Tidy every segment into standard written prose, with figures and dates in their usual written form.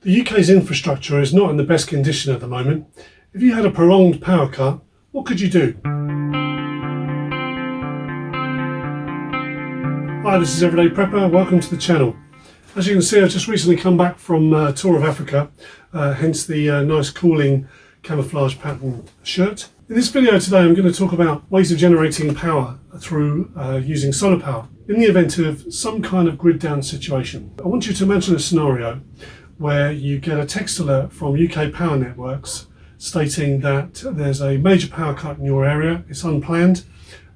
The UK's infrastructure is not in the best condition at the moment. If you had a prolonged power cut, what could you do? Hi, this is Everyday Prepper. Welcome to the channel. As you can see, I've just recently come back from a tour of Africa, hence the nice cooling camouflage pattern shirt. In this video today, I'm going to talk about ways of generating power through using solar power in the event of some kind of grid down situation. I want you to imagine a scenario where you get a text alert from UK power networks stating that there's a major power cut in your area. It's unplanned.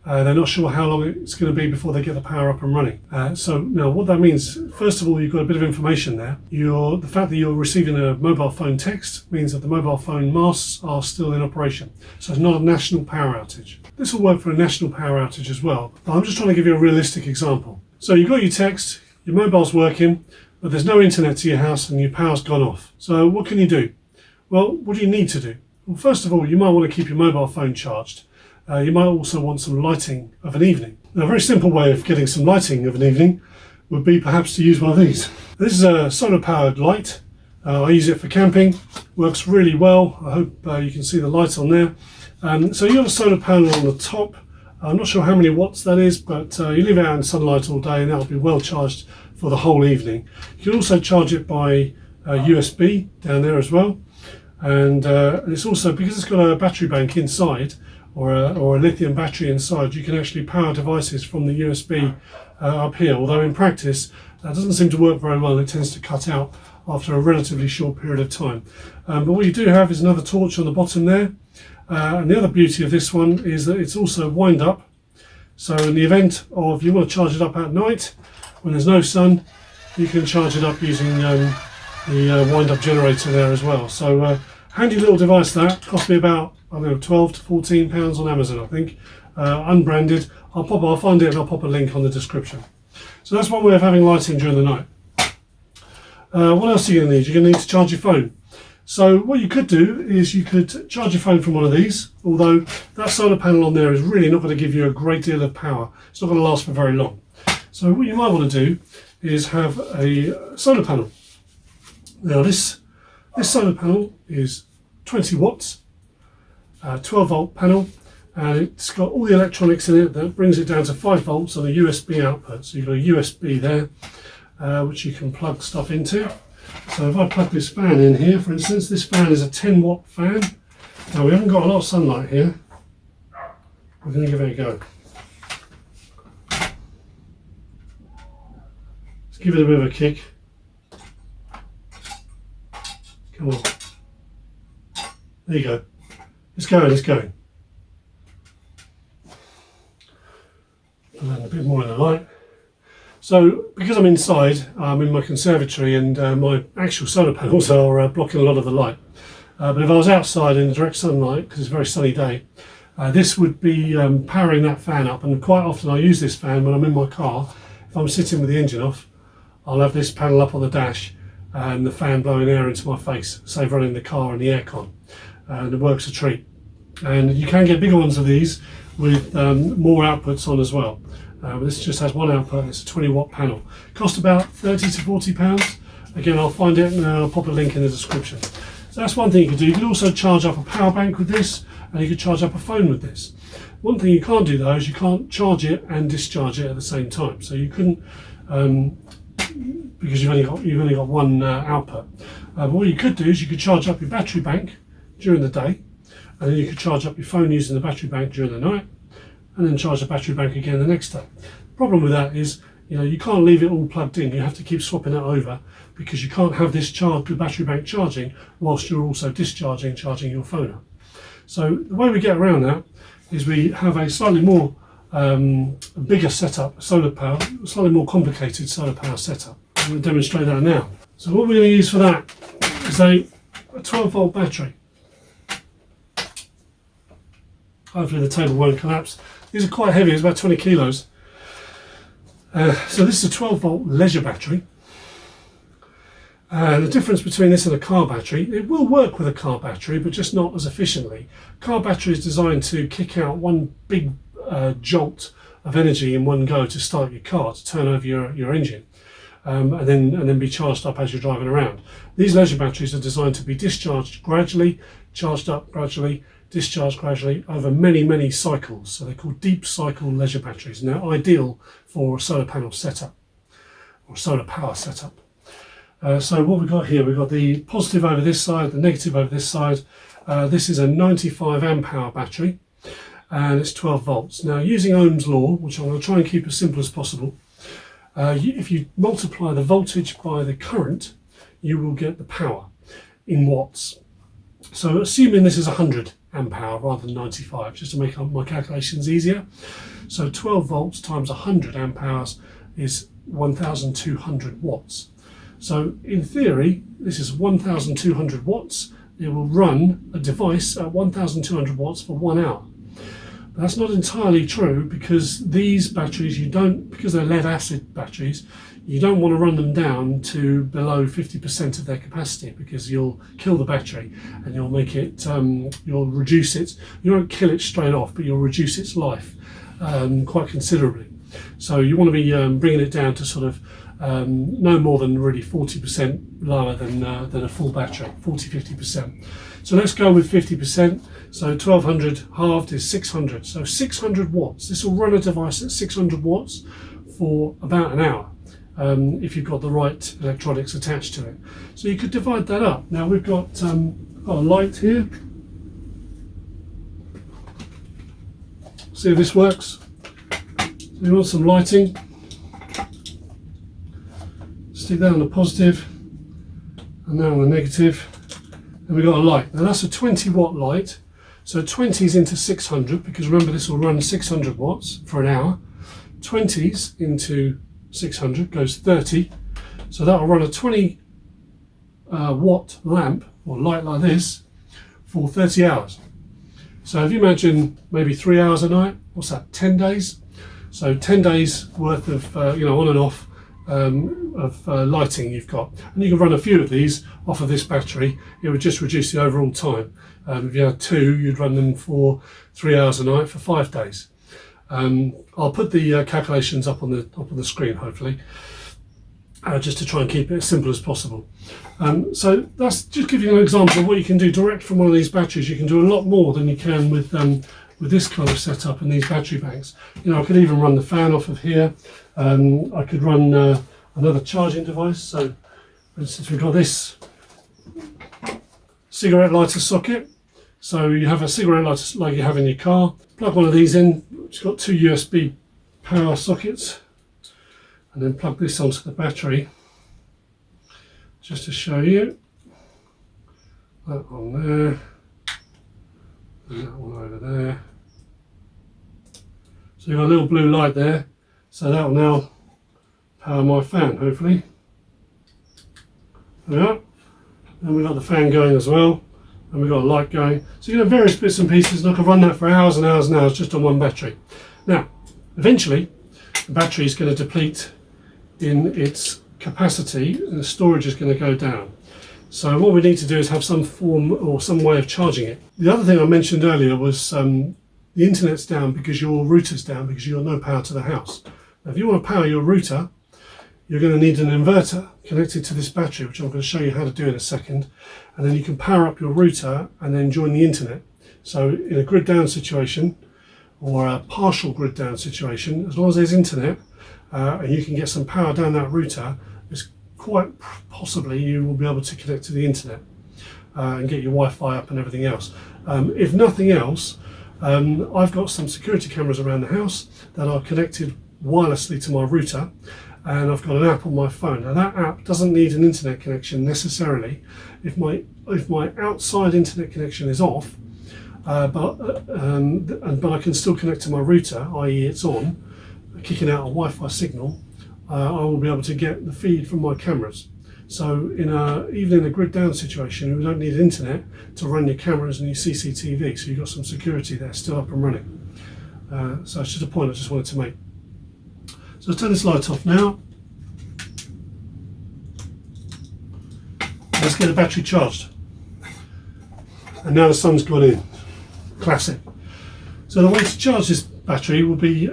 They're not sure how long it's going to be before they get the power up and running. So now what that means, first of all, you've got a bit of information there. The fact that you're receiving a mobile phone text means that the mobile phone masts are still in operation. So it's not a national power outage. This will work for a national power outage as well. But I'm just trying to give you a realistic example. So you've got your text, your mobile's working, but there's no internet to your house and your power's gone off. So what can you do? Well, what do you need to do? Well, first of all, you might want to keep your mobile phone charged. You might also want some lighting of an evening. Now, a very simple way of getting some lighting of an evening would be perhaps to use one of these. This is a solar powered light. I use it for camping. Works really well. I hope you can see the light on there. So you've got a solar panel on the top. I'm not sure how many watts that is, but you leave it out in sunlight all day and that'll be well charged for the whole evening. You can also charge it by USB down there as well. And it's also, because it's got a battery bank inside, or a lithium battery inside, you can actually power devices from the USB up here, although in practice that doesn't seem to work very well. It tends to cut out after a relatively short period of time. But what you do have is another torch on the bottom there, and the other beauty of this one is that it's also wind up. So in the event of you want to charge it up at night when there's no sun, you can charge it up using the wind up generator there as well. So handy little device that cost me about, I don't know, £12 to £14 on Amazon, I think, unbranded. I'll find it and I'll pop a link on the description. So that's one way of having lighting during the night. What else are you going to need? You're going to need to charge your phone. So what you could do is you could charge your phone from one of these, although that solar panel on there is really not going to give you a great deal of power. It's not going to last for very long. So what you might want to do is have a solar panel. Now this solar panel is 20 watts. 12 volt panel, and it's got all the electronics in it that brings it down to 5 volts on a USB output. So you've got a USB there which you can plug stuff into. So if I plug this fan in here, for instance, this fan is a 10 watt fan. Now we haven't got a lot of sunlight here. We're going to give it a go. Let's give it a bit of a kick. Come on. There you go. It's going. And a bit more in the light. So, because I'm inside, I'm in my conservatory and my actual solar panels are blocking a lot of the light. But if I was outside in the direct sunlight, because it's a very sunny day, this would be powering that fan up. And quite often I use this fan when I'm in my car. If I'm sitting with the engine off, I'll have this panel up on the dash and the fan blowing air into my face, save running the car and the aircon. And it works a treat. And you can get bigger ones of these with more outputs on as well. This just has one output. It's a 20 watt panel. Cost about 30 to 40 pounds. Again, I'll find it and I'll pop a link in the description. So that's one thing you could do. You could also charge up a power bank with this, and you could charge up a phone with this. One thing you can't do though is you can't charge it and discharge it at the same time. So you couldn't, because you've only got one output. But what you could do is you could charge up your battery bank during the day, and then you could charge up your phone using the battery bank during the night, and then charge the battery bank again the next day. The problem with that is, you can't leave it all plugged in. You have to keep swapping it over, because you can't have the battery bank charging whilst you're also charging your phone up. So the way we get around that is we have a slightly more bigger setup, solar power, slightly more complicated solar power setup. I'm going to demonstrate that now. So what we're going to use for that is a 12 volt battery. Hopefully the table won't collapse. These are quite heavy, it's about 20 kilos. So this is a 12 volt leisure battery. The difference between this and a car battery, it will work with a car battery, but just not as efficiently. Car battery is designed to kick out one big jolt of energy in one go to start your car, to turn over your engine. and then be charged up as you're driving around. These leisure batteries are designed to be discharged gradually, charged up gradually, discharged gradually over many cycles. So they're called deep cycle leisure batteries, and they're ideal for a solar panel setup or solar power setup. So what we've got here, we've got the positive over this side, the negative over this side. This is a 95 amp hour battery, and it's 12 volts. Now, using Ohm's law, which I'm going to try and keep as simple as possible, if you multiply the voltage by the current, you will get the power in watts. So assuming this is 100 amp hour rather than 95, just to make my calculations easier. So 12 volts times 100 amp hours is 1,200 watts. So in theory, this is 1,200 watts. It will run a device at 1,200 watts for 1 hour. But that's not entirely true, because these batteries, because they're lead acid batteries, you don't want to run them down to below 50% of their capacity, because you'll kill the battery and you'll make it, you'll reduce it. You won't kill it straight off, but you'll reduce its life quite considerably. So you want to be bringing it down to sort of no more than really 40% lower than a full battery, 40-50%. So let's go with 50%. So 1200 halved is 600. So 600 watts. This will run a device at 600 watts for about an hour, if you've got the right electronics attached to it. So you could divide that up. Now we've got a light here. See if this works. So you want some lighting. Stick that on the positive and now on the negative, and we've got a light. Now that's a 20 watt light, so 20s into 600, because remember this will run 600 watts for an hour. 20s into 600 goes 30, so that will run a 20 watt lamp or light like this for 30 hours. So if you imagine maybe 3 hours a night, what's that, 10 days? So 10 days worth of on and off lighting you've got, and you can run a few of these off of this battery. It would just reduce the overall time. If you had 2, you'd run them for 3 hours a night for 5 days. I'll put the calculations up on the screen, hopefully, just to try and keep it as simple as possible. So that's just giving you an example of what you can do direct from one of these batteries. You can do a lot more than you can with this kind of setup and these battery banks. I could even run the fan off of here. I could run another charging device. So for instance, we've got this cigarette lighter socket. So you have a cigarette lighter like you have in your car. Plug one of these in. It's got 2 USB power sockets, and then plug this onto the battery, just to show you. That on there, and that one over there. So you've got a little blue light there, so that will now power my fan, hopefully. There we are. And we've got the fan going as well, and we've got a light going. So you have various bits and pieces, and I can run that for hours and hours and hours just on one battery. Now, eventually, the battery is going to deplete in its capacity, and the storage is going to go down. So what we need to do is have some form or some way of charging it. The other thing I mentioned earlier was the internet's down because your router's down, because you've got no power to the house. Now, if you want to power your router, you're going to need an inverter connected to this battery, which I'm going to show you how to do in a second. And then you can power up your router and then join the internet. So in a grid down situation or a partial grid down situation, as long as there's internet and you can get some power down that router, it's quite possibly you will be able to connect to the internet and get your Wi-Fi up and everything else. If nothing else, I've got some security cameras around the house that are connected wirelessly to my router, and I've got an app on my phone. Now that app doesn't need an internet connection necessarily. If my outside internet connection is off, but I can still connect to my router, i.e. it's on, kicking out a Wi-Fi signal, I will be able to get the feed from my cameras. So even in a grid down situation, you don't need internet to run your cameras and your CCTV, so you've got some security there still up and running. So it's just a point I just wanted to make. So let's turn this light off now. Let's get the battery charged. And now the sun's gone in. Classic. So the way to charge this battery will be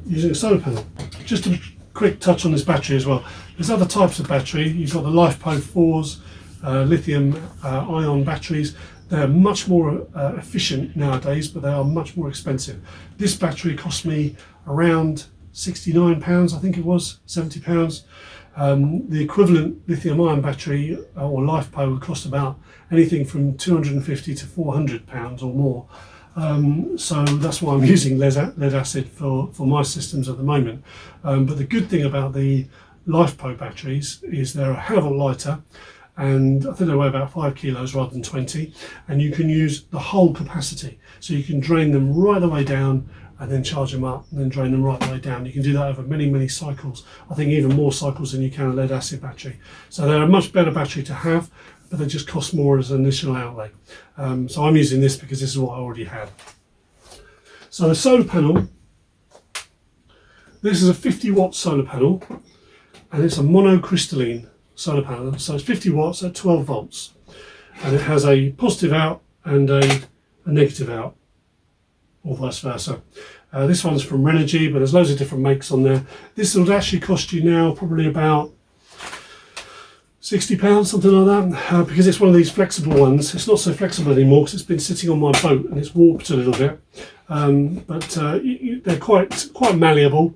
using a solar panel. Just a quick touch on this battery as well. There's other types of battery. You've got the LiFePO 4s, lithium ion batteries. They're much more efficient nowadays, but they are much more expensive. This battery cost me around £69, I think it was, £70. The equivalent lithium ion battery or LiFePO would cost about anything from £250 to £400 or more. So that's why I'm using lead acid for my systems at the moment. But the good thing about the LiFePO batteries is they're a hell of a lot lighter, and I think they weigh about 5 kilos rather than 20, and you can use the whole capacity. So you can drain them right the way down and then charge them up and then drain them right the way down. You can do that over many, many cycles. I think even more cycles than you can a lead acid battery. So they're a much better battery to have, but they just cost more as an initial outlay. So I'm using this because this is what I already had. So the solar panel, this is a 50 watt solar panel, and it's a monocrystalline solar panel. So it's 50 watts at 12 volts, and it has a positive out and a negative out, or vice versa. This one's from Renogy, but there's loads of different makes on there. This would actually cost you now probably about £60, something like that, because it's one of these flexible ones. It's not so flexible anymore because it's been sitting on my boat and it's warped a little bit. They're quite malleable,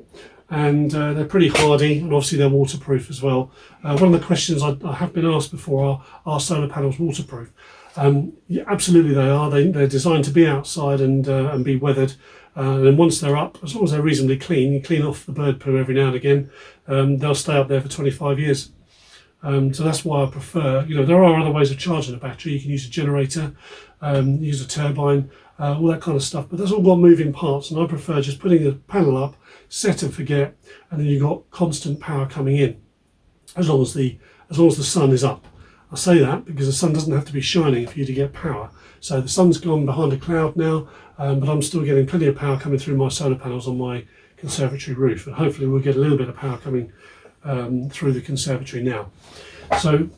and they're pretty hardy, and obviously they're waterproof as well. One of the questions I have been asked before are solar panels waterproof? Yeah, absolutely they are. They're designed to be outside and be weathered. And then once they're up, as long as they're reasonably clean, you clean off the bird poo every now and again, they'll stay up there for 25 years. So that's why I prefer, there are other ways of charging a battery. You can use a generator, use a turbine, all that kind of stuff, but that's all got moving parts, and I prefer just putting the panel up, set and forget, and then you've got constant power coming in, as long as the sun is up. I say that because the sun doesn't have to be shining for you to get power. So the sun's gone behind a cloud now, but I'm still getting plenty of power coming through my solar panels on my conservatory roof, and hopefully we'll get a little bit of power coming through the conservatory now. So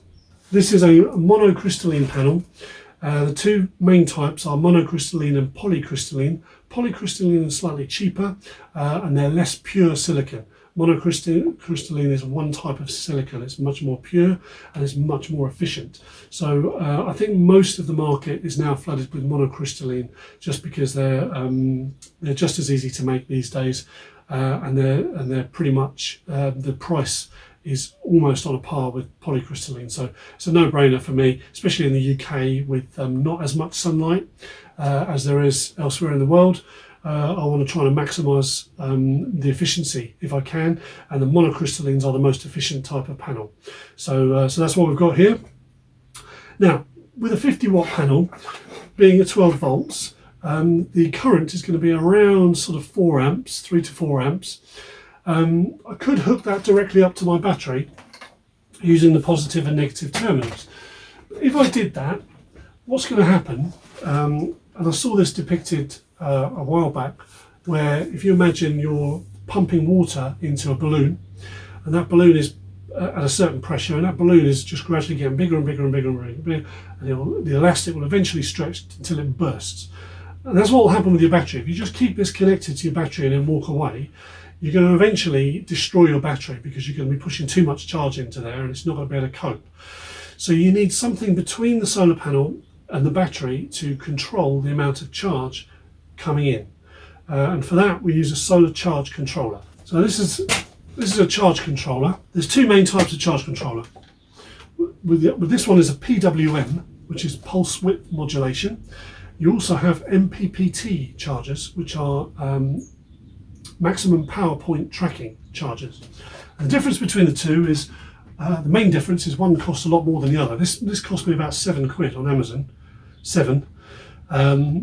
this is a monocrystalline panel. The two main types are monocrystalline and polycrystalline. Polycrystalline is slightly cheaper, and they're less pure silicon. Monocrystalline is one type of silicon. It's much more pure and it's much more efficient. So I think most of the market is now flooded with monocrystalline, just because they're just as easy to make these days, and they're pretty much the price is almost on a par with polycrystalline. So it's a no-brainer for me, especially in the UK with not as much sunlight as there is elsewhere in the world. I want to try and maximise the efficiency if I can, and the monocrystallines are the most efficient type of panel. So that's what we've got here. Now, with a 50 watt panel being at 12 volts, the current is going to be around sort of 4 amps, 3 to 4 amps. I could hook that directly up to my battery using the positive and negative terminals. If I did that, what's going to happen, and I saw this depicted a while back, where if you imagine you're pumping water into a balloon, and that balloon is at a certain pressure, and that balloon is just gradually getting bigger and bigger and bigger and bigger, and the elastic will eventually stretch until it bursts. And that's what will happen with your battery. If you just keep this connected to your battery and then walk away, you're going to eventually destroy your battery, because you're going to be pushing too much charge into there and it's not going to be able to cope. So you need something between the solar panel and the battery to control the amount of charge coming in. And for that we use a solar charge controller. So this is a charge controller. There's two main types of charge controller. With this one is a PWM, which is pulse width modulation. You also have MPPT chargers, which are maximum power point tracking chargers. And the difference between the two is, the main difference is one costs a lot more than the other. This cost me about £7 on Amazon,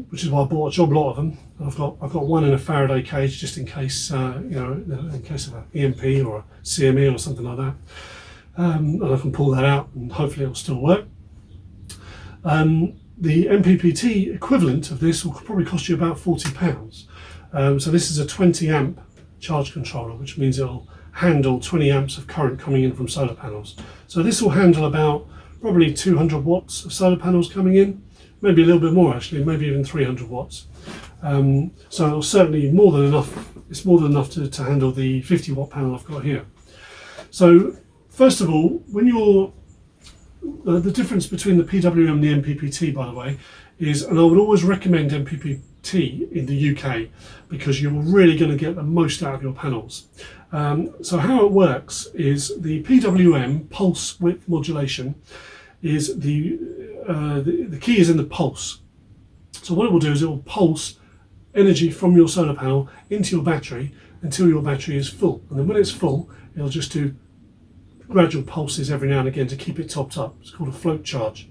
which is why I bought a job lot of them. And I've got one in a Faraday cage, just in case, in case of an EMP or a CME or something like that. And I can pull that out and hopefully it'll still work. The MPPT equivalent of this will probably cost you about £40. So this is a 20 amp charge controller, which means it'll handle 20 amps of current coming in from solar panels. So this will handle about probably 200 watts of solar panels coming in, maybe a little bit more actually, maybe even 300 watts. So it'll certainly more than enough it's more than enough to handle the 50 watt panel I've got here. So first of all, when you're the difference between the PWM and the MPPT, by the way, is, and I would always recommend MPPT in the UK because you're really going to get the most out of your panels. So how it works is the PWM, pulse width modulation, is the key is in the pulse. So what it will do is it will pulse energy from your solar panel into your battery until your battery is full, and then when it's full, it'll just do gradual pulses every now and again to keep it topped up. It's called a float charge.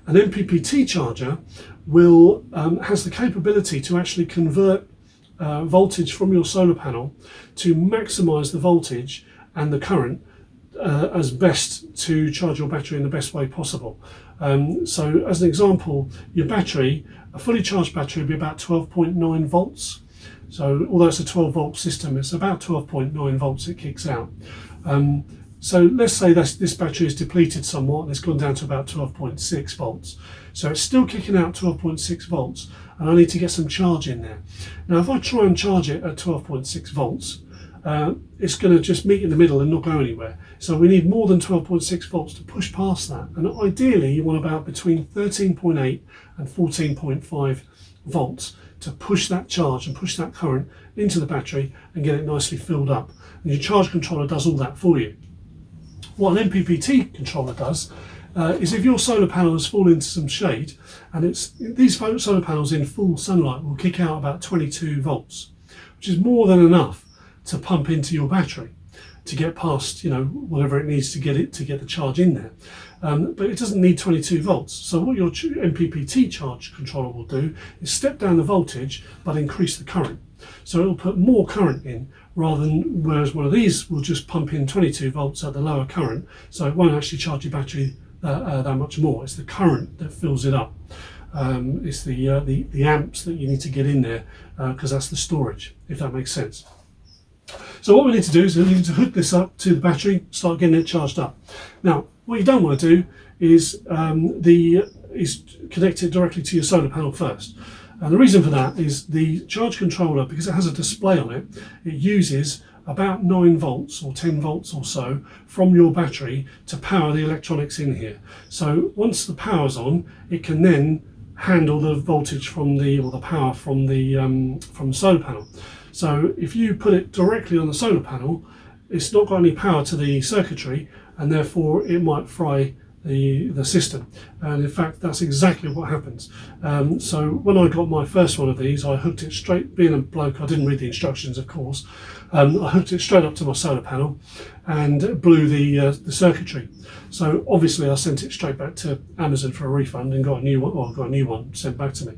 An MPPT charger will has the capability to actually convert voltage from your solar panel to maximize the voltage and the current as best to charge your battery in the best way possible. So as an example, your battery, a fully charged battery, would be about 12.9 volts. So although it's a 12 volt system, it's about 12.9 volts it kicks out. So let's say this battery is depleted somewhat and it's gone down to about 12.6 volts. So it's still kicking out 12.6 volts and I need to get some charge in there. Now if I try and charge it at 12.6 volts, it's going to just meet in the middle and not go anywhere. So we need more than 12.6 volts to push past that. And ideally you want about between 13.8 and 14.5 volts to push that charge and push that current into the battery and get it nicely filled up. And your charge controller does all that for you. What an MPPT controller does is if your solar panel has fallen into some shade, and these solar panels in full sunlight will kick out about 22 volts, which is more than enough to pump into your battery to get past, whatever it needs to get the charge in there. But it doesn't need 22 volts. So what your MPPT charge controller will do is step down the voltage but increase the current. So it'll put more current in rather than, whereas one of these will just pump in 22 volts at the lower current, so it won't actually charge your battery that much more. It's the current that fills it up. It's the amps that you need to get in there because that's the storage, if that makes sense. So what we need to do is we need to hook this up to the battery, start getting it charged up. Now, what you don't want to do is connect it directly to your solar panel first. And the reason for that is the charge controller, because it has a display on it, it uses about 9 volts or 10 volts or so from your battery to power the electronics in here. So once the power's on, it can then handle the voltage from the power from the solar panel. So if you put it directly on the solar panel, it's not got any power to the circuitry, and therefore it might fry the system. And in fact, that's exactly what happens. So when I got my first one of these, I hooked it straight, being a bloke, I didn't read the instructions, of course. I hooked it straight up to my solar panel and blew the circuitry. So obviously I sent it straight back to Amazon for a refund and got a new one sent back to me.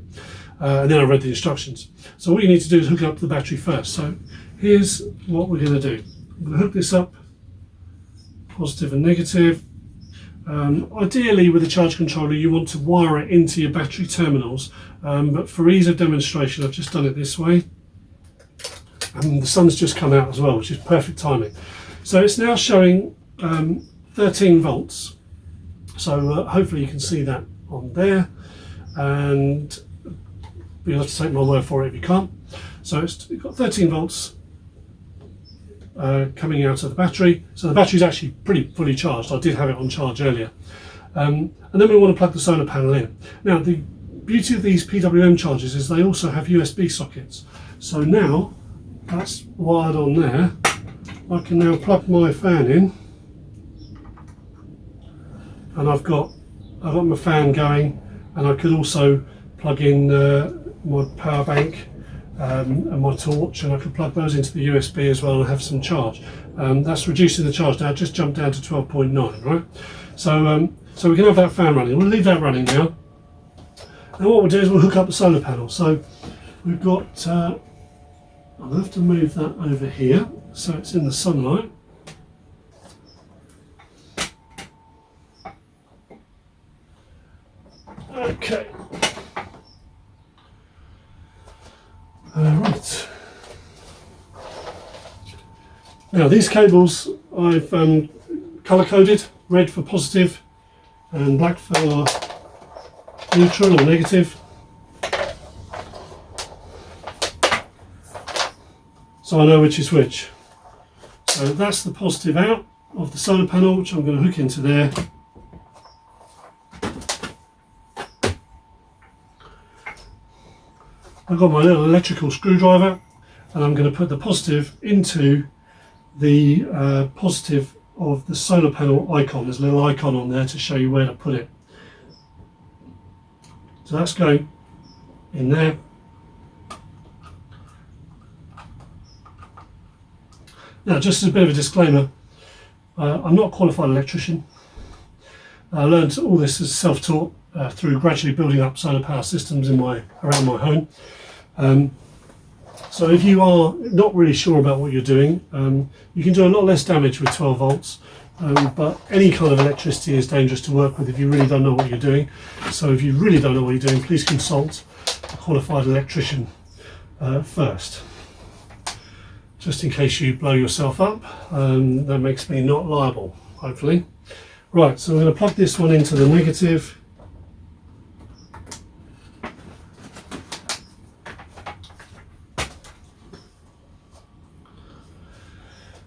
And then I read the instructions. So what you need to do is hook it up to the battery first. So here's what we're going to do. I'm going to hook this up, positive and negative. Ideally with a charge controller you want to wire it into your battery terminals, but for ease of demonstration I've just done it this way, and the sun's just come out as well, which is perfect timing. So it's now showing 13 volts, so hopefully you can see that on there, and you'll have to take my word for it if you can't. So it's got 13 volts coming out of the battery. So the battery's actually pretty fully charged. I did have it on charge earlier. And then we want to plug the solar panel in. Now the beauty of these PWM chargers is they also have USB sockets. So now that's wired on there. I can now plug my fan in, and I've got my fan going, and I could also plug in my power bank and my torch, and I could plug those into the USB as well and have some charge. That's reducing the charge now. It just jumped down to 12.9, right? So we can have that fan running. We'll leave that running now. And what we'll do is we'll hook up the solar panel. So we've got, I'll have to move that over here so it's in the sunlight. Okay. Right. Now these cables I've colour coded, red for positive and black for neutral or negative. so I know which is which. So that's the positive out of the solar panel, which I'm going to hook into there. I've got my little electrical screwdriver, and I'm going to put the positive into the positive of the solar panel icon. There's a little icon on there to show you where to put it. So that's going in there. Now, just as a bit of a disclaimer, I'm not a qualified electrician. I learned all this as self-taught through gradually building up solar power systems around my home. So if you are not really sure about what you're doing, you can do a lot less damage with 12 volts. But any kind of electricity is dangerous to work with if you really don't know what you're doing. So if you really don't know what you're doing, please consult a qualified electrician first, just in case you blow yourself up. That makes me not liable, hopefully. Right, so we're going to plug this one into the negative.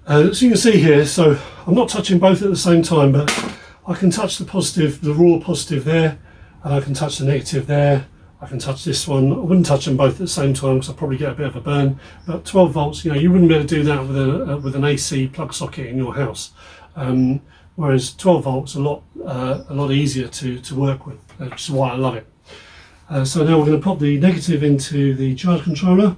As you can see here, so I'm not touching both at the same time, but I can touch the positive, the raw positive there, and I can touch the negative there. I can touch this one. I wouldn't touch them both at the same time because I'll probably get a bit of a burn. But 12 volts, you know, you wouldn't be able to do that with an AC plug socket in your house. Whereas 12 volts a lot easier to work with, which is why I love it. So now we're going to pop the negative into the charge controller.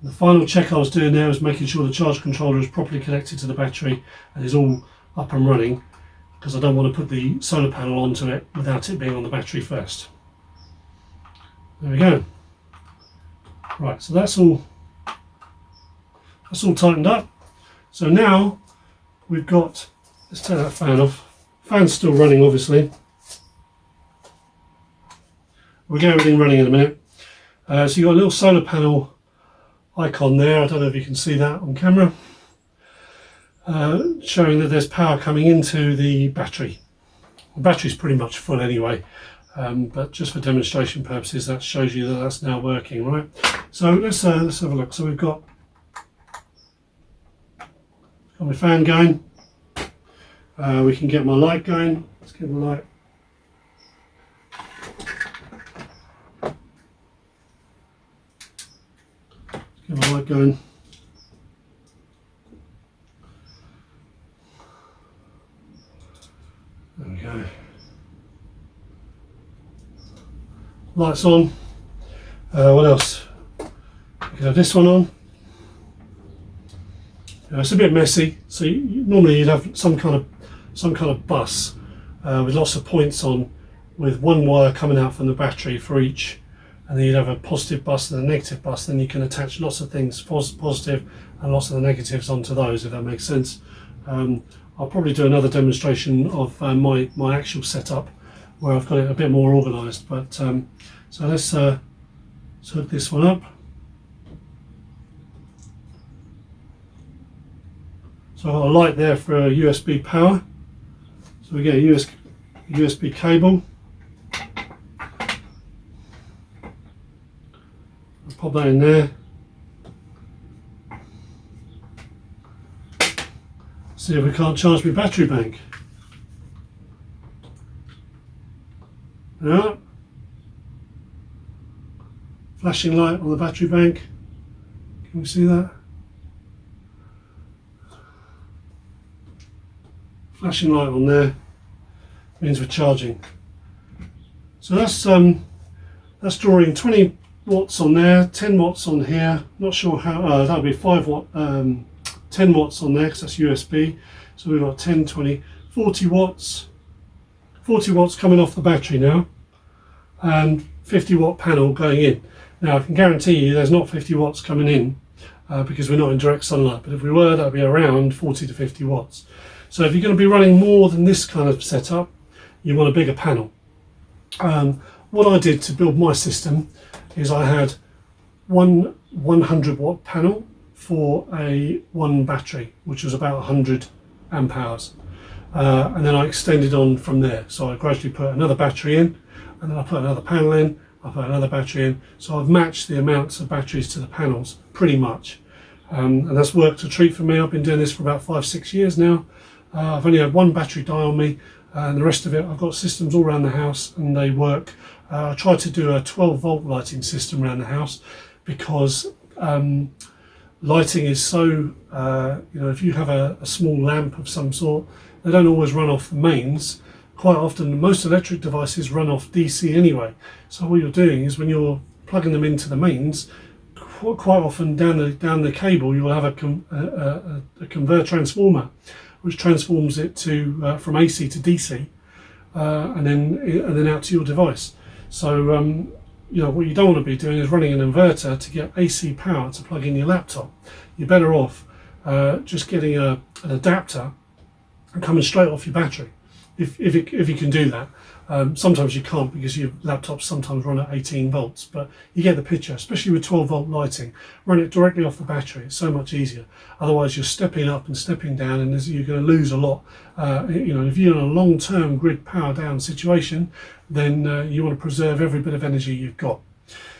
The final check I was doing there was making sure the charge controller is properly connected to the battery and is all up and running, because I don't want to put the solar panel onto it without it being on the battery first. There we go. Right, so that's all tightened up. So now we've got, let's take that fan off. Fan's still running, obviously. We'll get everything running in a minute. So you've got a little solar panel icon there. I don't know if you can see that on camera, showing that there's power coming into the battery. The battery's pretty much full anyway, but just for demonstration purposes, that shows you that that's now working, right? So let's have a look. So we've got my fan going. We can get my light going. Let's get the light. Get my light going. There we go. Lights on. What else? We can have this one on. It's a bit messy. So normally you'd have some kind of bus with lots of points on, with one wire coming out from the battery for each. And then you'd have a positive bus and a negative bus. Then you can attach lots of things, positive and lots of the negatives onto those, if that makes sense. I'll probably do another demonstration of my actual setup where I've got it a bit more organised. But so let's hook this one up. So I've got a light there for USB power. So we get a USB cable. Pop that in there. See if we can't charge my battery bank. Yeah. Flashing light on the battery bank. Can we see that? Flashing light on there means we're charging. So that's drawing 20 watts on there, 10 watts on here. Not sure how, that'll be 5 watt, 10 watts on there because that's USB. So we've got 10, 20, 40 watts. 40 watts coming off the battery now, and 50 watt panel going in. Now I can guarantee you there's not 50 watts coming in because we're not in direct sunlight, but if we were, that'd be around 40 to 50 watts. So if you're going to be running more than this kind of setup, you want a bigger panel. What I did to build my system is I had one 100 watt panel for one battery, which was about 100 amp hours. And then I extended on from there. So I gradually put another battery in, and then I put another panel in, I put another battery in. So I've matched the amounts of batteries to the panels pretty much. And that's worked a treat for me. I've been doing this for about 5-6 years now. I've only had one battery die on me, and the rest of it, I've got systems all around the house and they work. I tried to do a 12-volt lighting system around the house because lighting is so, if you have a small lamp of some sort, they don't always run off the mains. Quite often, most electric devices run off DC anyway. So what you're doing is when you're plugging them into the mains, quite often down the cable, you'll have a convert transformer, which transforms it to from AC to DC, and then out to your device. So what you don't want to be doing is running an inverter to get AC power to plug in your laptop. You're better off just getting an adapter and coming straight off your battery, if you can do that. Sometimes you can't because your laptops sometimes run at 18 volts, but you get the picture. Especially with 12-volt lighting, run it directly off the battery. It's so much easier. Otherwise, you're stepping up and stepping down, and you're going to lose a lot. If you're in a long-term grid power down situation, then you want to preserve every bit of energy you've got.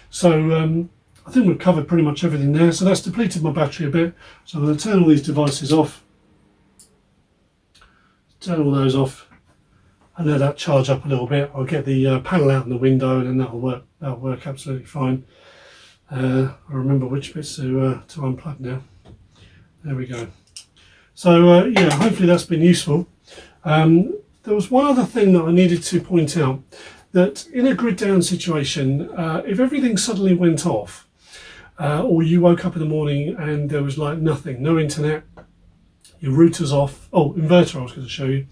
So I think we've covered pretty much everything there. So that's depleted my battery a bit. So I'm going to turn all these devices off. Turn all those off. And let that charge up a little bit. I'll get the panel out in the window, and then that'll work absolutely fine. I remember which bits to unplug now. There we go. So hopefully that's been useful. There was one other thing that I needed to point out, that in a grid down situation, if everything suddenly went off, or you woke up in the morning and there was like nothing, no internet, your router's off, inverter I was going to show you.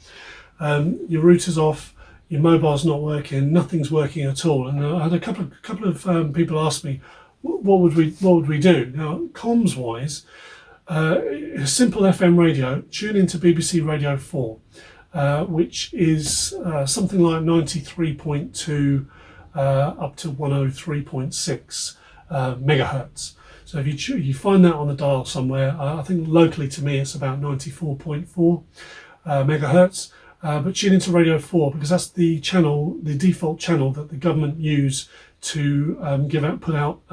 Your router's off, your mobile's not working, nothing's working at all. And I had a couple of people ask me, what would we do? Now, comms wise, a simple FM radio, tune into BBC Radio 4, which is something like 93.2 up to 103.6 megahertz. So if you find that on the dial somewhere, I think locally to me it's about 94.4 megahertz. But tune into Radio 4 because that's the channel, the default channel that the government use to put out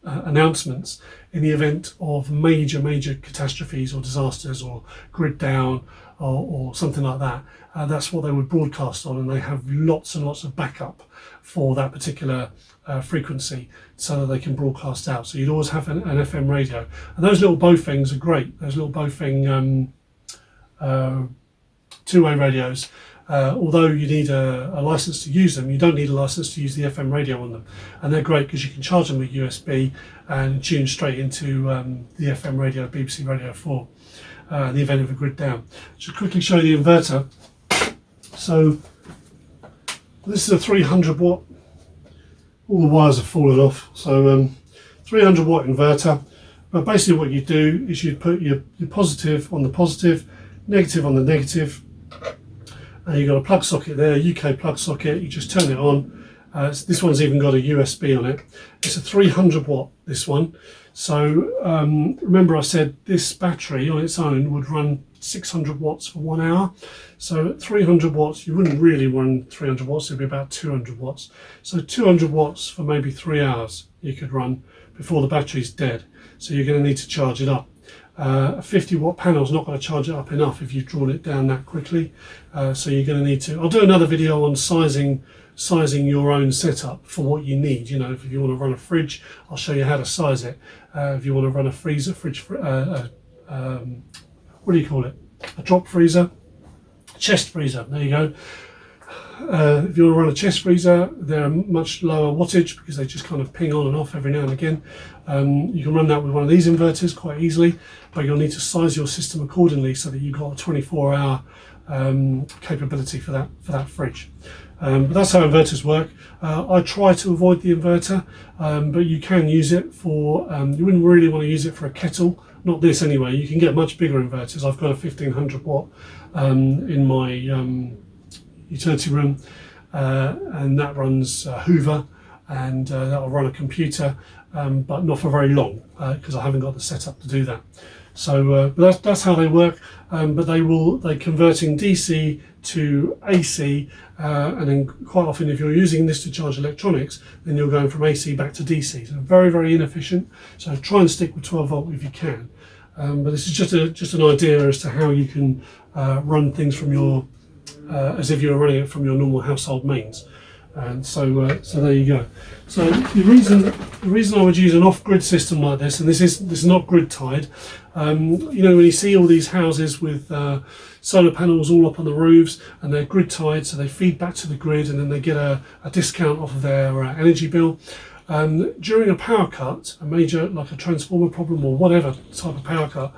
announcements in the event of major catastrophes or disasters or grid down or something like that. That's what they would broadcast on, and they have lots and lots of backup for that particular frequency so that they can broadcast out. So you'd always have an FM radio, and those little Bofengs are great. Those little Bofeng two-way radios, although you need a license to use them, you don't need a license to use the FM radio on them, and they're great because you can charge them with USB and tune straight into the FM radio, BBC Radio 4, in the event of a grid down. Just quickly show you the inverter. So this is a 300 watt, all the wires have fallen off, so 300 watt inverter. But basically what you do is you put your positive on the positive, negative on the negative, and you've got a plug socket there, UK plug socket. You just turn it on. This one's even got a USB on it. It's a 300 watt, this one. So remember I said this battery on its own would run 600 watts for 1 hour. So at 300 watts, you wouldn't really run 300 watts, it'd be about 200 watts. So 200 watts for maybe 3 hours you could run before the battery's dead. So you're going to need to charge it up. A 50 watt panel is not going to charge it up enough if you've drawn it down that quickly. So you're going to need to, I'll do another video on sizing your own setup for what you need. You know, if you want to run a fridge, I'll show you how to size it. If you want to run a freezer, what do you call it? A drop freezer, chest freezer, there you go. If you want to run a chest freezer, they're much lower wattage because they just kind of ping on and off every now and again. You can run that with one of these inverters quite easily, but you'll need to size your system accordingly so that you've got a 24-hour capability for that fridge. But that's how inverters work. I try to avoid the inverter, but you can use it for, you wouldn't really want to use it for a kettle, not this anyway. You can get much bigger inverters. I've got a 1500 watt in my utility room, and that runs Hoover, and that'll run a computer, but not for very long because I haven't got the setup to do that. But that's how they work. But they converting DC to AC, and then quite often if you're using this to charge electronics, then you're going from AC back to DC. So very, very inefficient. So try and stick with 12 volt if you can. But this is just an idea as to how you can run things from your as if you were running it from your normal household mains. And so there you go. So the reason I would use an off-grid system like this, and this is not grid tied. You know, when you see all these houses with solar panels all up on the roofs and they're grid tied, so they feed back to the grid and then they get a discount off of their energy bill. During a power cut, a major, like a transformer problem or whatever type of power cut,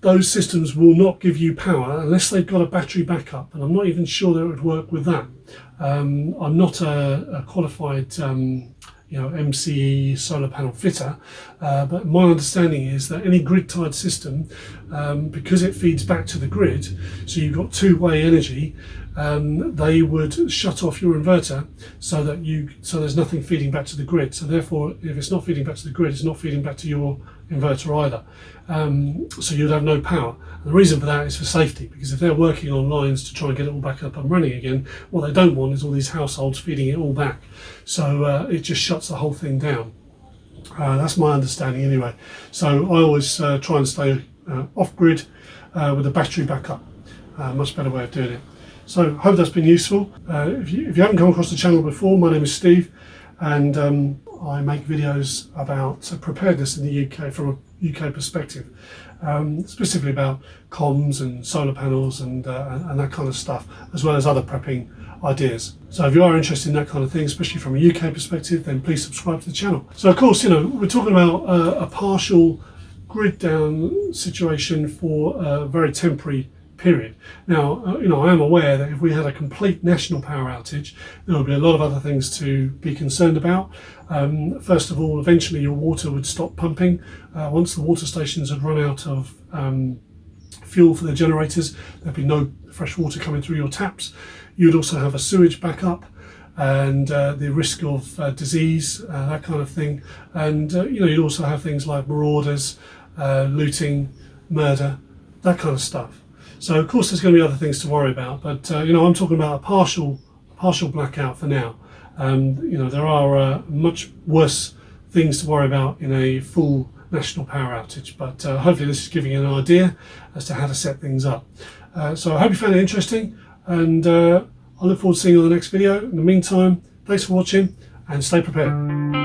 those systems will not give you power unless they've got a battery backup, and I'm not even sure that it would work with that. I'm not a qualified MCE solar panel fitter, but my understanding is that any grid-tied system, because it feeds back to the grid, so you've got two-way energy, they would shut off your inverter so there's nothing feeding back to the grid. So therefore, if it's not feeding back to the grid, it's not feeding back to your inverter either. So you'd have no power. And the reason for that is for safety, because if they're working on lines to try and get it all back up and running again, what they don't want is all these households feeding it all back. So it just shuts the whole thing down. That's my understanding anyway. So I always try and stay off-grid with a battery backup. Much better way of doing it. So hope that's been useful. If you haven't come across the channel before, my name is Steve, and I make videos about preparedness in the UK from a UK perspective, specifically about comms and solar panels and that kind of stuff, as well as other prepping ideas. So if you are interested in that kind of thing, especially from a UK perspective, then please subscribe to the channel. So of course, we're talking about a partial grid down situation for a very temporary period. Now, I am aware that if we had a complete national power outage, there would be a lot of other things to be concerned about. First of all, eventually your water would stop pumping. Once the water stations had run out of fuel for their generators, there'd be no fresh water coming through your taps. You'd also have a sewage backup and the risk of disease, that kind of thing. And you'd also have things like marauders, looting, murder, that kind of stuff. So of course there's going to be other things to worry about, but I'm talking about a partial blackout for now. There are much worse things to worry about in a full national power outage, but hopefully this is giving you an idea as to how to set things up. So I hope you found it interesting, and I look forward to seeing you on the next video. In the meantime, thanks for watching and stay prepared.